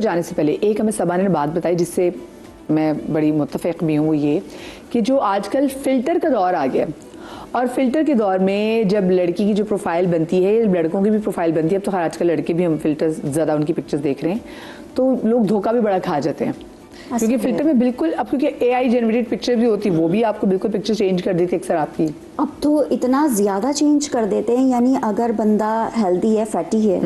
पर जाने से पहले एक हमें सबा ने बात बताई जिससे मैं बड़ी मुत्तफ़िक़ भी हूँ, वो ये कि जो आजकल फ़िल्टर का दौर आ गया और फ़िल्टर के दौर में जब लड़की की जो प्रोफाइल बनती है, लड़कों की भी प्रोफाइल बनती है, अब तो खैर आजकल लड़के भी हम फ़िल्टर्स ज़्यादा उनकी पिक्चर्स देख रहे हैं, तो लोग धोखा भी बड़ा खा जाते हैं क्योंकि फ़िल्टर में बिल्कुल, अब क्योंकि AI जनरेटेड पिक्चर भी होती है, वो भी आपको बिल्कुल पिक्चर चेंज कर देती है अक्सर आपकी। अब तो इतना ज़्यादा चेंज कर देते हैं, यानी अगर बंदा हेल्दी है, फैटी है,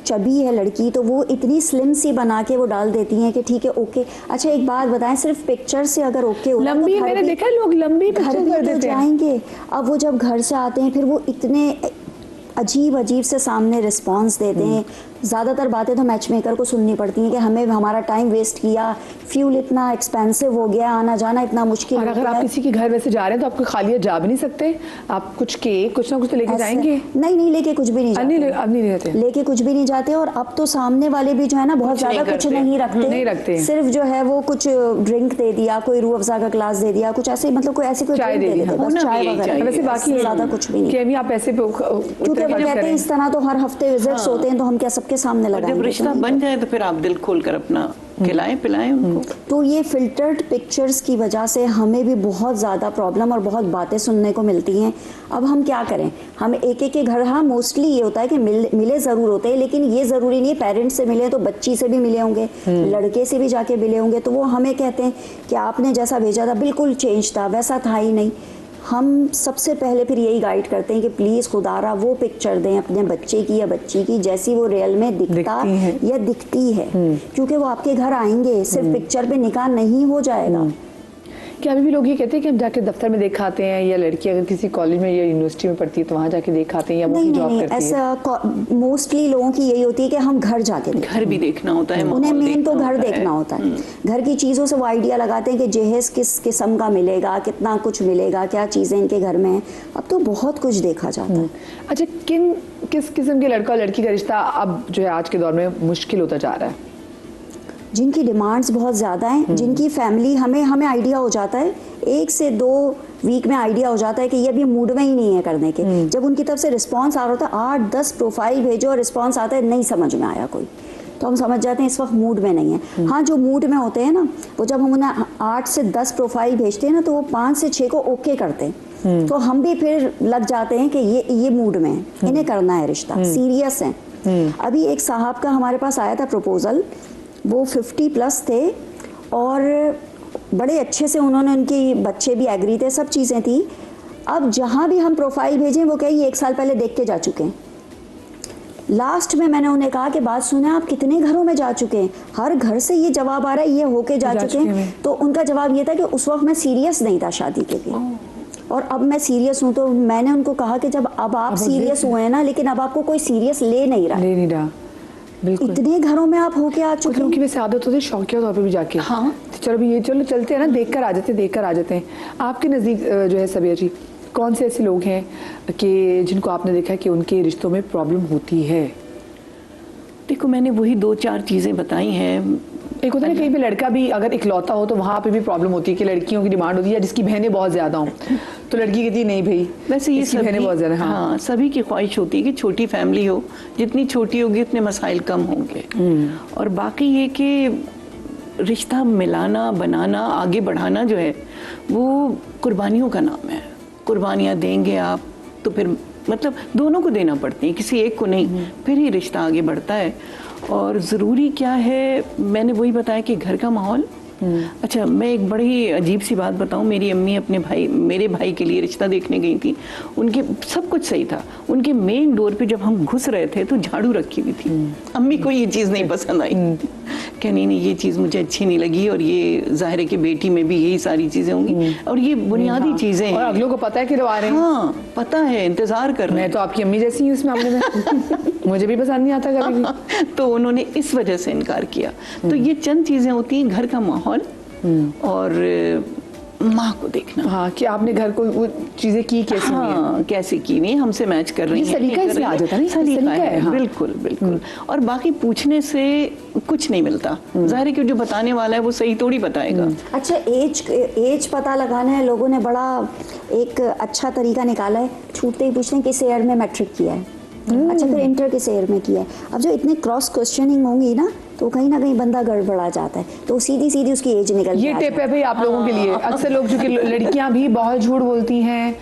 चबी है लड़की, तो वो इतनी स्लिम सी बना के वो डाल देती हैं कि ठीक है, ओके। अच्छा एक बात बताएं, सिर्फ पिक्चर से अगर ओके हो लंबी, मैंने देखा लोग लंबी घर भी तो जाएंगे। अब वो जब घर से आते हैं फिर वो इतने अजीब से सामने रिस्पांस देते हैं। ज़्यादातर बातें तो मैच मेकर को सुननी पड़ती हैं कि हमें हमारा टाइम वेस्ट किया, फ्यूल इतना एक्सपेंसिव हो गया, आना जाना इतना मुश्किल और अगर आप किसी के घर वैसे जा रहे हैं तो आपको खाली जा भी नहीं सकते, आप कुछ कुछ ना कुछ तो लेके जाएंगे। नहीं, लेके कुछ भी नहीं जाते, अब नहीं रहते, लेके कुछ भी नहीं जाते। और अब तो सामने वाले भी जो है ना बहुत ज़्यादा कुछ नहीं रखते, सिर्फ जो है वो कुछ ड्रिंक दे दिया, कोई रूह अफ़ज़ा का ग्लास दे दिया, कुछ ऐसे, मतलब कोई ऐसी कोई चाय दे दी, चाय वगैरह, वैसे बाकी ज़्यादा कुछ भी नहीं। आप ऐसे क्योंकि वो कहते हैं इस तरह तो हर हफ्ते विजिट्स होते हैं, तो हम क्या सबके सामने लगाएंगे? रिश्ता बन जाए तो फिर आप दिल खोलकर अपना खिलाएं पिलाएं उनको। तो ये फिल्टर्ड पिक्चर्स की वजह से हमें भी बहुत ज़्यादा प्रॉब्लम और बहुत बातें सुनने को मिलती हैं। अब हम क्या करें? हम एक के घर, हाँ मोस्टली ये होता है कि मिले ज़रूर होते हैं, लेकिन ये ज़रूरी नहीं है पेरेंट्स से मिले तो बच्ची से भी मिले होंगे, लड़के से भी जाके मिले होंगे, तो वो हमें कहते हैं कि आपने जैसा भेजा था बिल्कुल चेंज था, वैसा था ही नहीं। हम सबसे पहले फिर यही गाइड करते हैं कि प्लीज़ खुदारा वो पिक्चर दें अपने बच्चे की या बच्ची की जैसी वो रियल में दिखती है, क्योंकि वो आपके घर आएंगे, सिर्फ पिक्चर पे निकाह नहीं हो जाएगा। क्या अभी भी लोग ये कहते हैं कि हम जाके दफ्तर में देख आते हैं, या लड़की अगर किसी कॉलेज में या यूनिवर्सिटी में पढ़ती है तो वहाँ जाके देख आते हैं, या वो जॉब करती है? ऐसा मोस्टली लोगों की यही होती है कि हम घर जाके घर भी देखना होता है, उन्हें मेन तो घर देखना होता है। घर की चीज़ों से वो आइडिया लगाते हैं कि जहेज किस किस्म का मिलेगा, कितना कुछ मिलेगा, क्या चीज़ें इनके घर में हैं। अब तो बहुत कुछ देखा जाता है। अच्छा, किस किस्म के लड़का और लड़की का रिश्ता अब जो है आज के दौर में मुश्किल होता जा रहा है? जिनकी डिमांड्स बहुत ज़्यादा हैं, जिनकी फैमिली, हमें आइडिया हो जाता है 1 से 2 वीक में आइडिया हो जाता है कि ये अभी मूड में ही नहीं है करने के। जब उनकी तरफ से रिस्पांस आ रहा होता है, 8-10 प्रोफाइल भेजो और रिस्पांस आता है नहीं समझ में आया कोई, तो हम समझ जाते हैं इस वक्त मूड में नहीं है। हाँ, जो मूड में होते हैं ना, वो जब हम उन्हें 8 से 10 प्रोफाइल भेजते हैं ना, तो वो 5 से 6 को ओके करते हैं, तो हम भी फिर लग जाते हैं कि ये मूड में है, इन्हें करना है रिश्ता, सीरियस है। अभी एक साहब का हमारे पास आया था प्रपोजल, वो 50+ थे और बड़े अच्छे से उन्होंने, उनके बच्चे भी एग्री थे, सब चीज़ें थी। अब जहाँ भी हम प्रोफाइल भेजें वो कहे 1 साल पहले देख के जा चुके हैं। लास्ट में मैंने उन्हें कहा कि बात सुने, आप कितने घरों में जा चुके हैं? हर घर से ये जवाब आ रहा है, ये होके जा चुके हैं। तो उनका जवाब ये था कि उस वक्त मैं सीरियस नहीं था शादी के लिए, और अब मैं सीरियस हूँ। तो मैंने उनको कहा कि जब अब आप सीरियस हुए हैं ना, लेकिन अब आपको कोई सीरियस ले नहीं रहा। इतने घरों में आप होके आ चुके हैं। की वैसे आदत होती है शौकिया तौर पे भी जाके, हाँ चलो भी ये चलो चलते हैं ना, देख कर आ जाते हैं। आपके नज़दीक जो है सबिया जी, कौन से ऐसे लोग हैं कि जिनको आपने देखा कि उनके रिश्तों में प्रॉब्लम होती है? देखो, मैंने वही 2-4 चीज़ें बताई हैं। एक होता है कहीं पे लड़का भी अगर इकलौता हो तो वहाँ पे भी प्रॉब्लम होती है कि लड़कियों की डिमांड होती है, या जिसकी बहनें बहुत ज़्यादा हों तो लड़की कहती है नहीं भाई, वैसे ये सभी बहनें बहुत ज़्यादा। हाँ, सभी की ख्वाहिश होती है कि छोटी फैमिली हो, जितनी छोटी होगी उतने मसाइल कम होंगे। और बाकी ये कि रिश्ता मिलाना, बनाना, आगे बढ़ाना जो है वो कुर्बानियों का नाम है। कुर्बानियाँ देंगे आप तो फिर मतलब दोनों को देना पड़ती है, किसी एक को नहीं, फिर ही रिश्ता आगे बढ़ता है। और ज़रूरी क्या है, मैंने वही बताया कि घर का माहौल। अच्छा, मैं एक बड़ी अजीब सी बात बताऊं, मेरी अम्मी मेरे भाई के लिए रिश्ता देखने गई थी। उनके सब कुछ सही था, उनके मेन डोर पे जब हम घुस रहे थे तो झाड़ू रखी हुई थी। अम्मी को ये चीज़ नहीं पसंद आई, क्या नहीं ये चीज़ मुझे अच्छी नहीं लगी, और ये ज़ाहिर है कि बेटी में भी यही सारी चीज़ें होंगी, और ये बुनियादी चीज़ें हैं। और अगलों को पता है कि आ रहे हैं। हाँ, पता है, इंतज़ार कर रहे हैं। मैं तो आपकी अम्मी जैसी हूँ इस मामले में मुझे भी पसंद नहीं आता कभी भी। तो उन्होंने इस वजह से इनकार किया। तो ये चंद चीज़ें होती हैं, घर का माहौल और माँ को देखना। हाँ, कि आपने घर को वो चीजें की कैसे, हाँ, कैसे की नहीं, हमसे मैच कर रही हैं, सलीका इसमें आ जाता है, सलीका है। हाँ। बिल्कुल। और बाकी पूछने से कुछ नहीं मिलता, ज़ाहिर है कि जो बताने वाला है वो सही थोड़ी बताएगा। अच्छा, एज पता लगाना है, लोगों ने बड़ा एक अच्छा तरीका निकाला है, छूटते ही पूछते हैं किस ईयर में मैट्रिक किया है, अच्छा फिर इंटर किस ईयर में किया है। अब जो इतने क्रॉस क्वेश्चनिंग होंगी ना, तो कहीं ना कहीं बंदा गड़बड़ा जाता है, तो सीधी सीधी उसकी एज निकल ये टिप है भाई आप लोगों के लिए। अक्सर लोग, चूंकि लड़कियां भी बहुत झूठ बोलती हैं,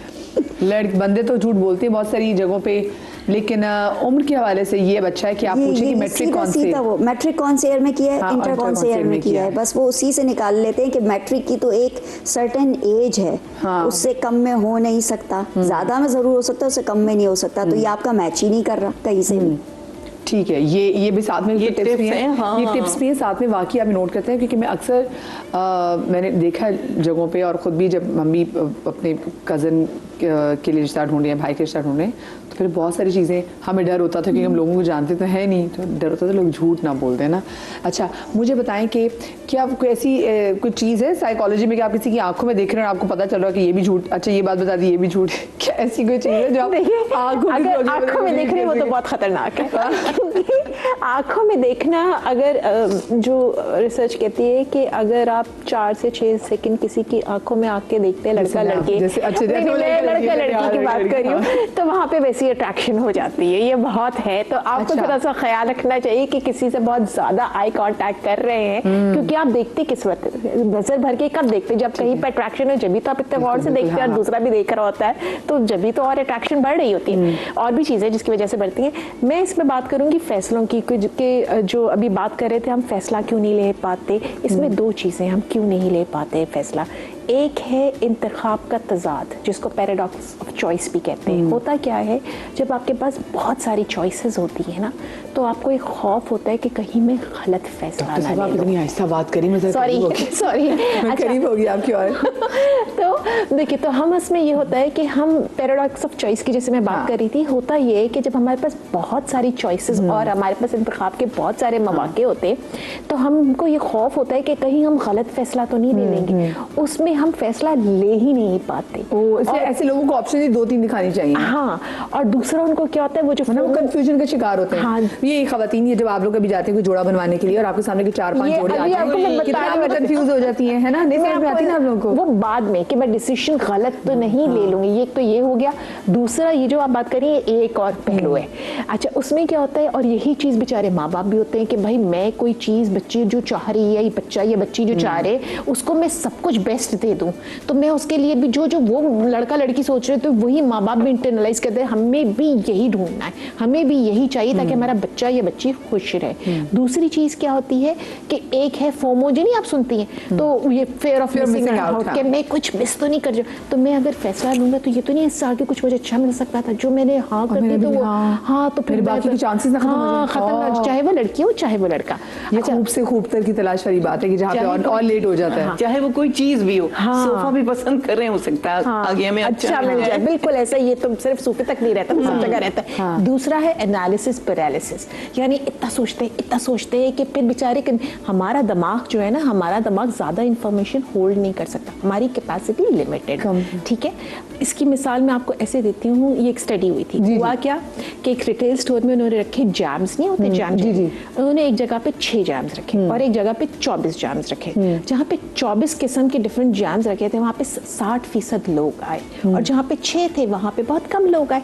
बंदे तो झूठ बोलते हैं बहुत सारी जगहों पे, लेकिन उम्र के हवाले से ये अच्छा है कि आप पूछे कि मैट्रिक कौन से, वो मैट्रिक कौन से ईयर में किया है, इंटर कौन से ईयर में किया है, बस वो उसी से निकाल लेते हैं कि मैट्रिक की तो एक सर्टेन एज है, उससे कम में हो नहीं सकता, ज्यादा में जरूर हो सकता है, उससे कम में नहीं हो सकता, तो ये आपका मैच ही नहीं कर रहा कहीं से भी। ठीक है, ये भी साथ में ये टिप्स भी हैं, ये टिप्स भी हैं साथ में। वाकई आप नोट करते हैं, क्योंकि मैं अक्सर मैंने देखा है जगहों पे, और ख़ुद भी जब मम्मी अपने कज़न के लिए रिश्ता ढूंढे, भाई के रिश्ता ढूंढे, तो फिर बहुत सारी चीज़ें हमें डर होता था, क्योंकि हम लोगों को जानते तो है नहीं, तो डर होता था लोग झूठ ना बोल दें ना। अच्छा, मुझे बताएं कि क्या कोई ऐसी कोई चीज़ है साइकोलॉजी में कि आप किसी की आंखों में देख रहे हैं और आपको पता चल रहा है कि ये भी झूठ, अच्छा ये बात बता दी ये भी झूठ है, क्या ऐसी कोई चीज़ है जो आप आंखों में देख रहे हैं? वो तो बहुत खतरनाक है। आंखों में देखना, अगर जो रिसर्च कहती है कि अगर आप 4 से 6 सेकंड किसी की आंखों में आके देखते हैं, लड़का लड़की, लड़का लड़की की बात कर रही हूँ, तो वहाँ पे वैसी अट्रैक्शन हो जाती है, ये बहुत है। तो आपको थोड़ा सा ख्याल रखना चाहिए कि किसी से बहुत ज्यादा आई कांटेक्ट कर रहे हैं, क्योंकि आप देखते किस वक्त, नजर भर के कब देखते, जब कहीं पर अट्रैक्शन हो जभी तो आप इतने गौर से देखते हैं, और दूसरा भी देख रहा होता है, तो जभी तो और अट्रैक्शन बढ़ रही होती है। और भी चीजें जिसकी वजह से बढ़ती हैं। मैं इसमें बात करूंगी फैसलों की, जो अभी बात कर रहे थे, हम फैसला क्यों नहीं ले पाते। इसमें 2 चीजें, हम क्यों नहीं ले पाते फैसला। एक है इंतखाब का तजाद, जिसको पैराडॉक्स ऑफ चॉइस भी कहते हैं। होता क्या है, जब आपके पास बहुत सारी चॉइसेस होती है ना, तो आपको एक खौफ होता है कि कहीं मैं गलत फैसला ना ले लूं। इतनी आहिस्ता बात करी, मैं सॉरी मैं करीब हो गई आपकी और तो देखिए, तो हम इसमें ये होता है कि हम पैराडॉक्स ऑफ चॉइस की, जैसे मैं बात कर रही थी, होता ये है कि जब हमारे पास बहुत सारी चॉइसेस और हमारे पास इंतखाब के बहुत सारे मौके होते हैं, तो हमको ये खौफ होता है कि कहीं हम गलत फैसला तो नहीं ले लेंगे, उसमें हम फैसला ले ही नहीं पाते। ऐसे लोगों को ऑप्शन ही 2-3 दिखानी चाहिए। हाँ, और दूसरा उनको क्या होता है, वो जो कंफ्यूजन का शिकार होते हैं। हाँ, ये खवातीन, ये जब आप लोग कभी जाते हैं कोई जोड़ा बनवाने के लिए और आपके सामने के 4-5 जोड़े आ जाएं, कितना कंफ्यूज हो जाती है ना, नहीं समझ में आती ना आप लोगों को। वो बाद में कि मैं डिसीजन गलत तो नहीं ले लूंगी, ये तो ये हो गया। दूसरा, ये जो आप बात करिए, एक और पहलू है। अच्छा, उसमें क्या होता है, और यही चीज बेचारे माँ बाप भी होते हैं कि भाई मैं कोई चीज बच्ची जो चाह रही है, बच्चा या बच्ची जो चाह रहे, उसको मैं सब कुछ बेस्ट दे दूं, तो मैं उसके लिए भी जो वो लड़का लड़की सोच रहे, तो वही माँ बाप भी इंटरनलाइज करते हैं, हमें भी यही ढूंढना है, हमें भी यही चाहिए ताकि हमारा बच्चा या बच्ची खुश रहे। दूसरी चीज क्या होती है कि एक है फोमो, जिन्हें आप सुनती हैं, तो ये फेयर ऑफ मिसिंग आउट, कि मैं कुछ मिस तो नहीं कर जाऊं, तो मैं अगर फैसला लूंगा तो ये तो नहीं इससे आगे कुछ मुझे अच्छा मिल सकता था, जो मैंने हाँ कर दी तो वो हाँ, तो फिर बाकी के चांसेस खत्म हो जाए, चाहे वो लड़की हो चाहे वो लड़का। ये खूब से खूबतर की तलाश वाली बात है कि जहाँ पे और लेट हो जाता है, चाहे वो कोई चीज भी हो, सोफा भी पसंद कर रहे हो सकता है आगे हमें अच्छा मिल जाए, बिल्कुल ऐसा। ये तो सिर्फ सोफे तक नहीं रहता, सब जगह रहता है। दूसरा है एनालिसिस पैरालिसिस, यानी इतना सोचते हैं कि फिर बेचारे हमारा दिमाग जो है ना, हमारा दिमाग ज्यादा इंफॉर्मेशन होल्ड नहीं कर सकता, हमारी कैपेसिटी लिमिटेड, ठीक है। इसकी मिसाल मैं आपको ऐसे देती हूँ, ये एक स्टडी हुई थी। हुआ क्या कि एक रिटेल स्टोर में उन्होंने रखे जैम्स, नहीं होते जैम, उन्होंने एक जगह पे 6 जैम्स रखे और एक जगह पे 24 जैम्स रखे। जहाँ पे 24 किस्म के डिफरेंट जैम्स रखे थे, वहाँ पे 60% लोग आए, और जहाँ पे 6 थे वहाँ पे बहुत कम लोग आए।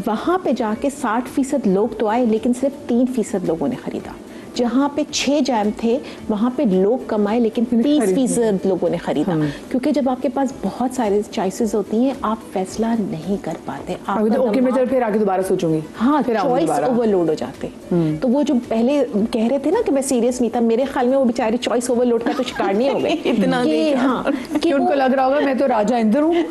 वहाँ पे जाके 60% लोग तो आए, लेकिन सिर्फ 3% लोगों ने खरीदा। जहाँ पे 6 जैम थे वहाँ पे लोग कमाए, लेकिन 30% लोगों ने खरीदा, क्योंकि जब आपके पास बहुत सारे चॉइसेस होती हैं, आप फैसला नहीं कर पाते। ओके, मैं चल फिर आगे दोबारा सोचूंगी। हाँ, चॉइस ओवरलोड हो जाते। तो वो जो पहले कह रहे थे ना कि मैं सीरियस नहीं था, मेरे ख्याल में वो बेचारे चॉइस ओवरलोड का तो शिकार नहीं हो गए इतना कि हाँ, कि उनको लग रहा होगा मैं तो राजा इंद्र हूँ,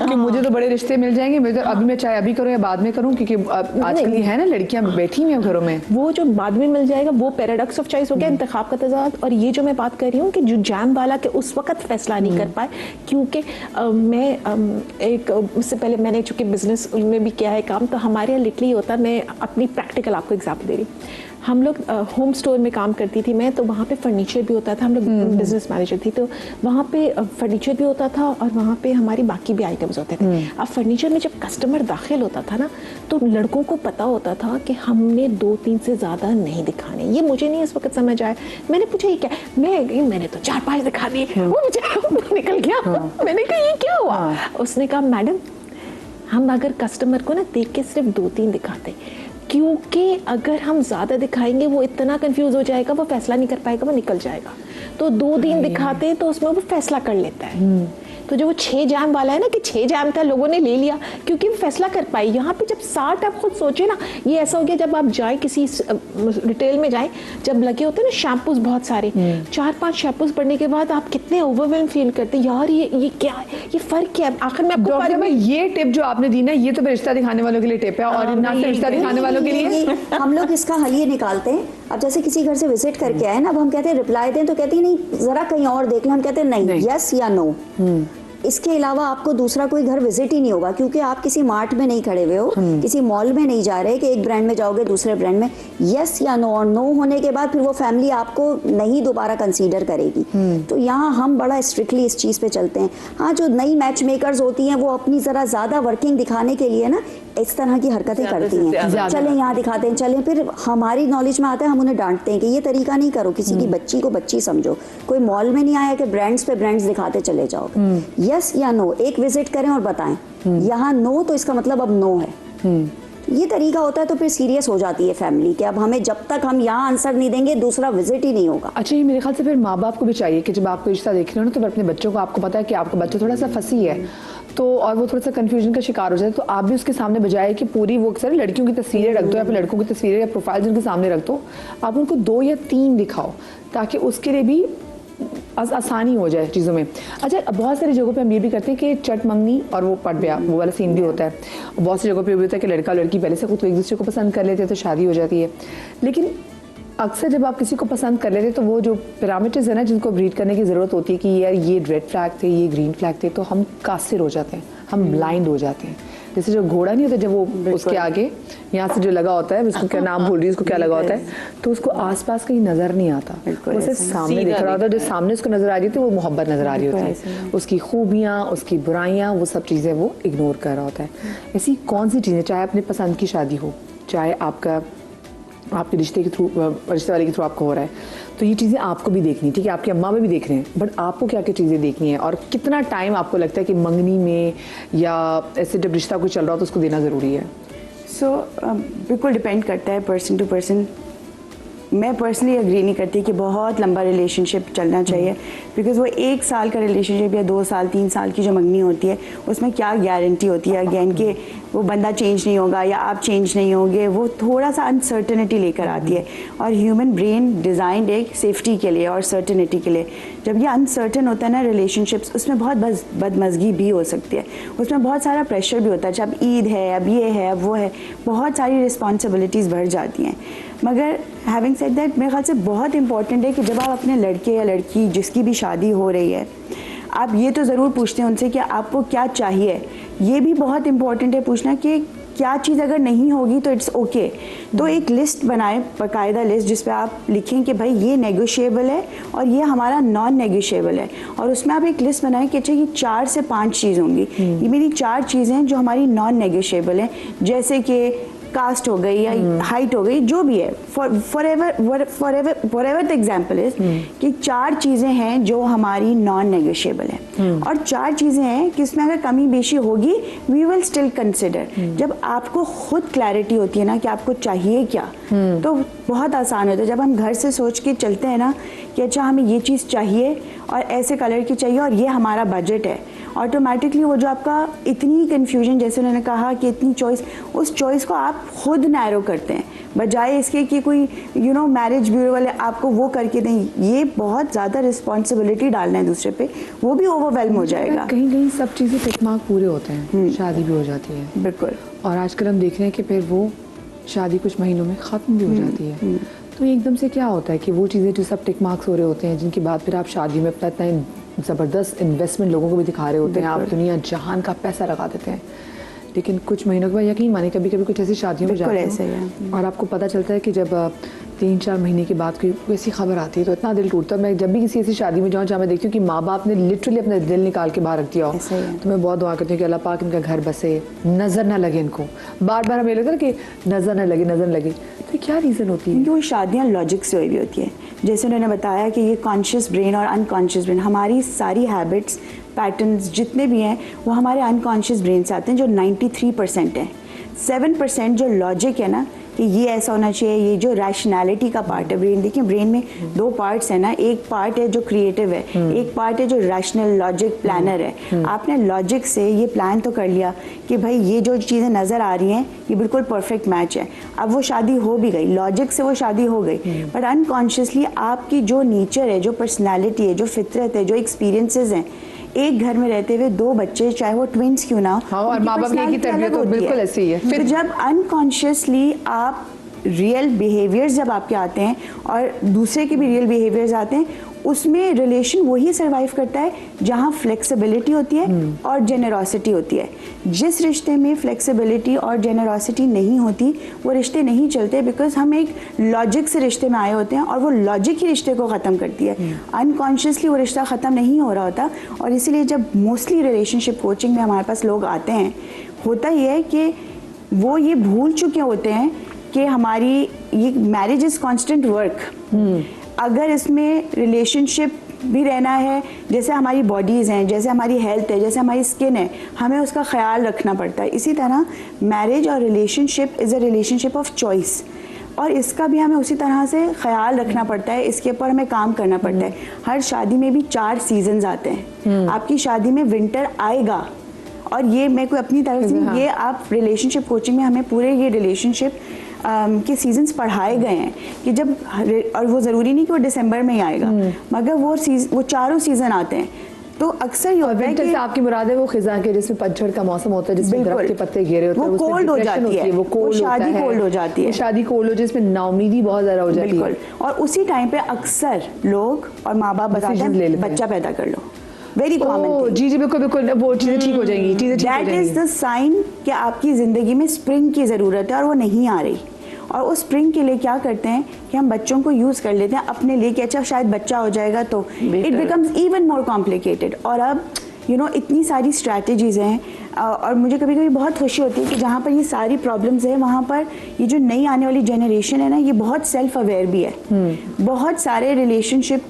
कि मुझे तो बड़े रिश्ते मिल जाएंगे, मैं तो अभी मैं चाहे अभी करूँ या बाद में करूँ, क्योंकि आजकल है ना लड़कियां बैठी हुई हैं घरों में। वो जो बाद में मिल जाएगा वो पैराडॉक्स ऑफ चॉइस हो गया, इंतखाब का तजाद। और ये जो मैं बात कर रही हूँ कि जो जैम वाला के उस वक्त फैसला नहीं कर पाए, क्योंकि मैं एक उससे पहले मैंने चूंकि बिजनेस में भी किया है काम, तो हमारे यहाँ लिटरली होता, मैं अपनी प्रैक्टिकल आपको एग्जाम्पल दे रही हूँ। हम लोग होम स्टोर में काम करती थी मैं, तो वहाँ पे फर्नीचर भी होता था, हम लोग बिजनेस मैनेजर थी, तो वहाँ पे फर्नीचर भी होता था और वहाँ पे हमारी बाकी भी आइटम्स होते थे। अब फर्नीचर में जब कस्टमर दाखिल होता था ना, तो लड़कों को पता होता था कि हमने 2-3 से ज़्यादा नहीं दिखाने। ये मुझे नहीं इस वक्त समझ आया। मैंने पूछा ये क्या, मैंने तो 4-5 दिखा दिए, वो बेचारा निकल गया। मैंने कहा ये क्या हुआ? उसने कहा मैडम, हम अगर कस्टमर को ना देख के सिर्फ 2-3 दिखाते, क्योंकि अगर हम ज़्यादा दिखाएंगे वो इतना कंफ्यूज हो जाएगा, वो फैसला नहीं कर पाएगा, वो निकल जाएगा। तो 2 दिन दिखाते हैं तो उसमें वो फैसला कर लेता है। तो जो वो 6 जैम वाला है ना कि 6 जैम था, लोगों ने ले लिया क्योंकि वो फैसला कर पाई। यहाँ पे जब 60 आप खुद सोचे ना, ये ऐसा हो गया जब आप जाए किसी रिटेल में जाए, जब लगे होते हैं ना शैम्पूज बहुत सारे, 4-5 शैम्पूज पढ़ने के बाद आप कितने ओवरवेल्म फील करते हैं, यार ये क्या है, ये फर्क क्या है। आखिर में आपको डॉक्टर भाई ये टिप जो आपने दी ना, ये तो रिश्ता दिखाने वालों के लिए टिप है, और ना सिर्फ रिश्ता दिखाने वालों के लिए हम लोग इसका हल ये निकालते हैं। अब जैसे किसी घर से विजिट करके आए ना, अब हम कहते हैं रिप्लाई दें तो कहती है नहीं जरा कहीं और देख लें, हम कहते हैं नहीं, यस या नो। इसके अलावा आपको दूसरा कोई घर विजिट ही नहीं होगा, क्योंकि आप किसी मार्ट में नहीं खड़े हुए हो, किसी मॉल में नहीं जा रहे कि एक ब्रांड में जाओगे दूसरे ब्रांड में, यस या नो, और नो होने के बाद फिर वो फैमिली आपको नहीं दोबारा कंसीडर करेगी। तो यहाँ हम बड़ा स्ट्रिक्टली इस चीज़ पे चलते हैं। हाँ, जो नई मैच मेकर्स होती हैं वो अपनी ज़रा ज़्यादा वर्किंग दिखाने के लिए ना इस तरह की हरकतें करती हैं, चलें यहाँ दिखाते हैं, चलें, फिर हमारी नॉलेज में आता है, हम उन्हें डांटते हैं कि ये तरीका नहीं करो, किसी की बच्ची को बच्ची समझो। कोई मॉल में नहीं आया कि ब्रांड्स पे ब्रांड्स दिखाते चले जाओगे, यस या नो, एक विजिट करें और बताएं। यहाँ नो तो इसका मतलब अब नो है। ये तरीका होता है तो फिर सीरियस हो जाती है फैमिली कि अब हमें जब तक हम यहाँ आंसर नहीं देंगे दूसरा विजिट ही नहीं होगा। अच्छा, ये मेरे ख्याल से फिर माँ बाप को भी चाहिए कि जब आप कोई रिश्ता देख रहे हो ना, तो फिर अपने बच्चों को, आपको पता है कि आपका बच्चा थोड़ा सा फंसी है तो, और वो थोड़ा सा कंफ्यूजन का शिकार हो जाए, तो आप भी उसके सामने बजाय कि पूरी वो अक्सर लड़कियों की तस्वीरें रख दो या फिर लड़कों की तस्वीरें या प्रोफाइल्स उनके सामने रख दो, आप उनको 2 या 3 दिखाओ ताकि उसके लिए भी आसानी हो जाए चीज़ों में। अच्छा, बहुत सारी जगहों पे हम ये भी करते हैं कि चट मंगनी और वो पट ब्याह वो वाला सीन भी होता है। बहुत सी जगहों पे भी होता है कि लड़का लड़की पहले से खुद तो एक दूसरे को पसंद कर लेते हैं तो शादी हो जाती है। लेकिन अक्सर जब आप किसी को पसंद कर लेते तो वो जो पैरामीटर्स है ना जिनको रीड करने की ज़रूरत होती है कि यार ये रेड फ्लैग थे, ये ग्रीन फ्लैग थे, तो हम कासिर हो जाते हैं, हम ब्लाइंड हो जाते हैं। जैसे जो घोड़ा नहीं होता, जब वो उसके आगे यहाँ से जो लगा होता है, उसको क्या नाम भूल रही है, उसको क्या लगा होता है, तो उसको आसपास कहीं नजर नहीं आता, वो सिर्फ सामने दिख रहा होता है। जो सामने उसको नजर आ रही थी वो मोहब्बत नजर आ रही होती है, उसकी खूबियाँ, उसकी बुराइयाँ, वो सब चीज़ें वो इग्नोर कर रहा होता है। ऐसी कौन सी चीज़ें, चाहे अपने पसंद की शादी हो, चाहे आपके रिश्ते के थ्रू, रिश्ते वाले के थ्रू आपको हो रहा है, तो ये चीज़ें आपको भी देखनी, ठीक है, आपके अम्मा भी देख रहे हैं, बट आपको क्या क्या चीज़ें देखनी है और कितना टाइम आपको लगता है कि मंगनी में या ऐसे जब रिश्ता कोई चल रहा हो तो उसको देना ज़रूरी है? बिल्कुल डिपेंड करता है पर्सन टू पर्सन। मैं पर्सनली एग्री नहीं करती कि बहुत लंबा रिलेशनशिप चलना चाहिए, बिकॉज वो 1 साल का रिलेशनशिप या 2 साल 3 साल की जो मंगनी होती है उसमें क्या गारंटी होती है अगेन कि वो बंदा चेंज नहीं होगा या आप चेंज नहीं होंगे। वो थोड़ा सा अनसर्टेनिटी लेकर आती है, और ह्यूमन ब्रेन डिज़ाइंड एक सेफ्टी के लिए और सर्टेनिटी के लिए। जब ये अनसर्टन होता है ना रिलेशनशिप्स, उसमें बहुत बदमज़गी भी हो सकती है, उसमें बहुत सारा प्रेशर भी होता है। जब ईद है, अब ये है, अब वो है, बहुत सारी रिस्पॉन्सिबिलिटीज़ बढ़ जाती हैं। मगर हैविंग सेड दैट, मेरे ख्याल से बहुत इंपॉर्टेंट है कि जब आप अपने लड़के या लड़की जिसकी भी शादी हो रही है, आप ये तो ज़रूर पूछते हैं उनसे कि आपको क्या चाहिए। ये भी बहुत इंपॉर्टेंट है पूछना कि क्या चीज़ अगर नहीं होगी तो इट्स ओके। तो एक लिस्ट बनाएं, बाकायदा लिस्ट, जिस पे आप लिखें कि भाई ये नेगोशिएबल है और ये हमारा नॉन नेगोशिएबल है, और उसमें आप एक लिस्ट बनाएं कि अच्छा ये 4 से 5 चीज़ होंगी, ये मेरी 4 चीज़ें हैं जो हमारी नॉन नेगोशिएबल हैं, जैसे कि कास्ट हो गई या हाइट हो गई, जो भी है, for ever the example is कि 4 चीज़ें हैं जो हमारी नॉन नेगोशिएबल हैं, और 4 चीज़ें हैं कि इसमें अगर कमी बेशी होगी वी विल स्टिल कंसिडर। जब आपको खुद क्लैरिटी होती है ना कि आपको चाहिए क्या, तो बहुत आसान होता है। जब हम घर से सोच के चलते हैं ना कि अच्छा हमें ये चीज़ चाहिए और ऐसे कलर की चाहिए और ये हमारा बजट है, ऑटोमेटिकली वो जो आपका इतनी कन्फ्यूजन, जैसे उन्होंने कहा कि इतनी चॉइस, उस चॉइस को आप खुद नैरो करते हैं, बजाय इसके कि कोई मैरिज ब्यूरो वाले आपको वो करके दें। ये बहुत ज़्यादा रिस्पॉन्सिबिलिटी डालना है दूसरे पे, वो भी ओवरवेल्म हो जाएगा। कहीं कहीं सब चीज़ें टिक मार्क पूरे होते हैं, शादी भी हो जाती है। बिल्कुल। और आजकल हम देख रहे हैं कि फिर वो शादी कुछ महीनों में ख़त्म भी हो जाती है। तो एकदम से क्या होता है कि वो चीज़ें जो सब टिक मार्क्स हो रहे होते हैं, जिनके बाद फिर आप शादी में अपना इतना ज़बरदस्त इन्वेस्टमेंट लोगों को भी दिखा रहे होते हैं, आप दुनिया जहान का पैसा लगा देते हैं, लेकिन कुछ महीनों के बाद यकीन माने कभी कभी कुछ ऐसी शादियों में जाते हैं और आपको पता चलता है कि जब 3-4 महीने के बाद कोई ऐसी खबर आती है तो इतना दिल टूटता है। मैं जब भी किसी ऐसी शादी में जाऊँ जहाँ मैं देखती हूँ कि माँ बाप ने लिटरली अपना दिल निकाल के बाहर रख दिया हो, तो मैं बहुत दुआ करती हूँ कि अल्लाह पाक इनका घर बसे, नज़र ना लगे इनको। बार बार हमें लगता है कि नज़र ना लगे, नज़र लगे, तो क्या रीज़न होती है? क्योंकि वो शादियाँ लॉजिक से हुई भी होती है। जैसे उन्होंने बताया कि ये कॉन्शियस ब्रेन और अनकॉन्शियस ब्रेन, हमारी सारी हैबिट्स, पैटर्न्स जितने भी हैं वो हमारे अनकॉन्शियस ब्रेन से आते हैं, जो 93% हैं। 7% जो लॉजिक है ना, कि ये ऐसा होना चाहिए, ये जो रैशनैलिटी का पार्ट है ब्रेन, देखिए ब्रेन में दो पार्ट्स है ना, एक पार्ट है जो क्रिएटिव है, एक पार्ट है जो रैशनल लॉजिक प्लानर है। आपने लॉजिक से ये प्लान तो कर लिया कि भाई ये जो चीज़ें नज़र आ रही हैं ये बिल्कुल परफेक्ट मैच है, अब वो शादी हो भी गई, लॉजिक से वो शादी हो गई, बट अनकॉन्शियसली आपकी जो नेचर है, जो पर्सनैलिटी है, जो फितरत है, जो एक्सपीरियंसेस हैं, एक घर में रहते हुए दो बच्चे चाहे वो ट्विंस क्यों ना हो, हाँ, और माँ बाप की तरबियत तो बिल्कुल ऐसी ही है। फिर जब अनकॉन्शियसली आप रियल बिहेवियर्स जब आपके आते हैं और दूसरे के भी रियल बिहेवियर्स आते हैं, उसमें रिलेशन वही सरवाइव करता है जहाँ फ्लेक्सिबिलिटी होती है और जेनरोसिटी होती है। जिस रिश्ते में फ्लेक्सिबिलिटी और जेनरोसिटी नहीं होती वो रिश्ते नहीं चलते, बिकॉज हम एक लॉजिक से रिश्ते में आए होते हैं और वो लॉजिक ही रिश्ते को ख़त्म करती है। अनकॉन्शियसली वो रिश्ता ख़त्म नहीं हो रहा होता, और इसीलिए जब मोस्टली रिलेशनशिप कोचिंग में हमारे पास लोग आते हैं, होता ही है कि वो ये भूल चुके होते हैं कि हमारी ये मैरिज इज़ कॉन्स्टेंट वर्क। अगर इसमें रिलेशनशिप भी रहना है, जैसे हमारी बॉडीज़ हैं, जैसे हमारी हेल्थ है, जैसे हमारी स्किन है, हमें उसका ख्याल रखना पड़ता है। इसी तरह मैरिज और relationship is a relationship of choice, और इसका भी हमें उसी तरह से ख्याल रखना पड़ता है, इसके ऊपर हमें काम करना पड़ता है। हर शादी में भी 4 सीजन्स आते हैं। आपकी शादी में विंटर आएगा, और ये मैं कोई अपनी तरफ से ये आप रिलेशनशिप कोचिंग में हमें पूरे ये रिलेशनशिप के सीजन्स पढ़ाए गए हैं कि जब, और वो ज़रूरी नहीं कि वो दिसंबर में ही आएगा, मगर वो चारों सीज़न आते हैं। तो अक्सर ये होता है कि आपकी मुराद है वो खिज़ा के जिसमें पतझड़ का मौसम होता है, जिसमें दरख्त के पत्ते गिरे होते हैं, वो कोल्ड हो जाती है, वो शादी कोल्ड हो जाती है, शादी कोल्ड हो, जिसमें नाउमीदी बहुत ज़्यादा हो जाती है, और उसी टाइम पे अक्सर लोग और माँ बाप बताते हैं बच्चा पैदा कर लो। Very common. जी जी बिल्कुल बिल्कुल, वो चीज़ें ठीक हो जाएंगी, चीज़ें ठीक हो जाएंगी। दैट इज़ द साइन कि आपकी ज़िंदगी में स्प्रिंग की ज़रूरत है और वो नहीं आ रही। और उस स्प्रिंग के लिए क्या करते हैं कि हम बच्चों को यूज़ कर लेते हैं अपने लिए कि अच्छा शायद बच्चा हो जाएगा, तो it becomes even more complicated. और अब इतनी सारी स्ट्रैटेजीज़ हैं, और मुझे कभी कभी बहुत खुशी होती है कि जहाँ पर ये सारी प्रॉब्लम्स हैं, वहाँ पर ये जो नई आने वाली जनरेशन है ना, ये बहुत सेल्फ अवेयर भी है। बहुत सारे रिलेशनशिप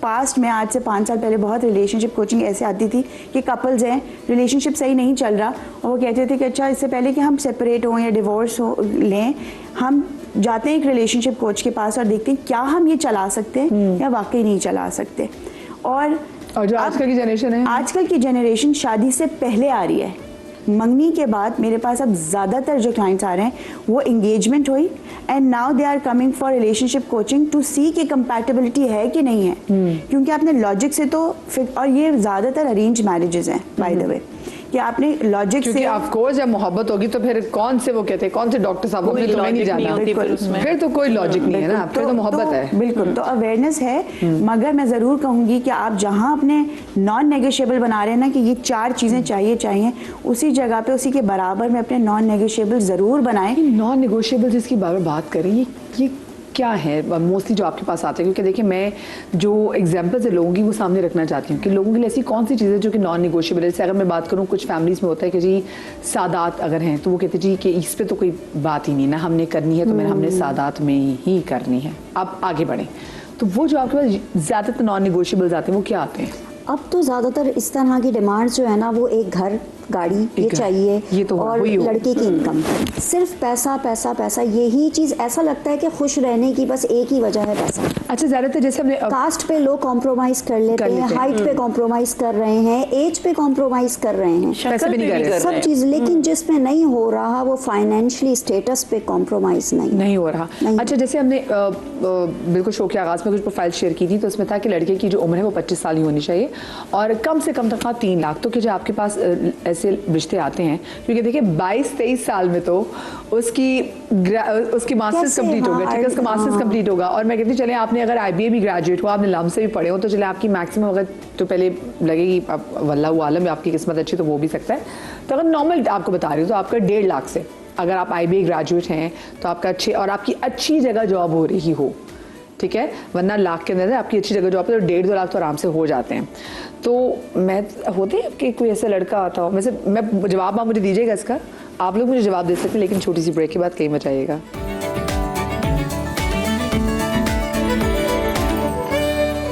पास्ट में, आज से 5 साल पहले बहुत रिलेशनशिप कोचिंग ऐसे आती थी कि कपल्स हैं, रिलेशनशिप सही नहीं चल रहा, और वो कहते थे कि अच्छा इससे पहले कि हम सेपरेट हों या डिवोर्स हो लें, हम जाते हैं एक रिलेशनशिप कोच के पास और देखते हैं क्या हम ये चला सकते हैं या वाकई नहीं चला सकते। और जो आजकल की जनरेशन है, आजकल की जनरेशन शादी से पहले आ रही है। मंगनी के बाद मेरे पास अब ज़्यादातर जो क्लाइंट्स आ रहे हैं वो एंगेजमेंट हुई, and now they are coming for relationship coaching to see कि कंपैटिबिलिटी है कि नहीं है। क्योंकि आपने लॉजिक से तो फिर, और ये ज़्यादातर अरेंज मैरिजेस हैं बाय द वे, कि आपने लॉजिक से, ऑफ कोर्स जब मोहब्बत होगी तो फिर कौन से वो कहते हैं, कौन से डॉक्टर साहब, अपने तुम्हें नहीं जाना, फिर तो कोई लॉजिक नहीं है ना, फिर तो मोहब्बत है। बिल्कुल, तो अवेयरनेस है, मगर मैं ज़रूर कहूँगी कि आप जहाँ अपने नॉन नेगोशिएबल बना रहे हैं ना कि ये 4 चीज़ें चाहिए, उसी जगह पे उसी के बराबर में अपने नॉन नेगोशिएबल ज़रूर बनाएं। नॉन नेगोशिएबल जिसकी बात करें, ये क्या है मोस्टली जो आपके पास आते हैं? क्योंकि देखिए मैं जो एग्जांपल्स है लोगों की वो सामने रखना चाहती हूँ कि लोगों के लिए ऐसी कौन सी चीज़ें जो कि नॉन नेगोशिएबल है। जैसे अगर मैं बात करूँ, कुछ फैमिलीज़ में होता है कि जी सादात अगर हैं तो वो कहते जी कि इस पे तो कोई बात ही नहीं ना, हमने करनी है तो हमने सादात में ही करनी है, आप आगे बढ़ें। तो वो जो आपके पास ज़्यादातर नॉन नेगोशिएबल्स आते हैं वो क्या आते हैं? अब तो ज़्यादातर इस तरह की डिमांड्स जो है ना, वो एक घर, गाड़ी ये चाहिए, ये तो और लड़के की इनकम, सिर्फ पैसा पैसा पैसा, यही चीज़। ऐसा लगता है कि खुश रहने की बस एक ही वजह है पैसा। अच्छा, ज़्यादातर जैसे हमने कास्ट पे लोग कॉम्प्रोमाइज़ कर लेते हैं, हाइट पे कॉम्प्रोमाइज़ कर रहे हैं, एज पे कॉम्प्रोमाइज़ कर रहे हैं, पैसे भी नहीं कर रहे, सब चीज़। लेकिन जिसमें नहीं हो रहा वो फाइनेंशियली स्टेटस पे कॉम्प्रोमाइज़ नहीं हो रहा। अच्छा, जैसे हमने बिल्कुल शो के आगाज़ में कुछ प्रोफाइल शेयर की थी, तो उसमें था कि लड़के की जो उम्र है वो 25 साल ही होनी चाहिए और कम से कम तनख्वाह 3 लाख। तो कि जो आपके पास ऐसे रिश्ते आते हैं, क्योंकि देखिए 22-23 साल में तो उसकी मास्टर्स कंप्लीट हो गया, ठीक है, उसका मास्टर्स कंप्लीट होगा। और मैं कहती हूँ चले आपने अगर IBA भी ग्रेजुएट हुआ, आपने लम से भी पढ़े हो, तो चले आपकी मैक्सिमम अगर तो पहले लगेगी वल्लाहु आलम, आपकी किस्मत अच्छी तो वो भी सकता है। तो अगर नॉर्मल आपको बता रही हूँ तो आपका 1.5 लाख से, अगर आप IBA ग्रेजुएट हैं तो आपका अच्छे और आपकी अच्छी जगह जॉब हो रही हो, ठीक है, वरना लाख के अंदर आपकी अच्छी जगह जॉब पे तो 1.5-2 लाख तो आराम से हो जाते हैं। तो मैं होते हैं कि कोई ऐसा लड़का आता हो, वैसे मैं जवाब आप मुझे दीजिएगा इसका, आप लोग मुझे जवाब दे सकते हैं, लेकिन छोटी सी ब्रेक के बाद कहीं मत आइएगा।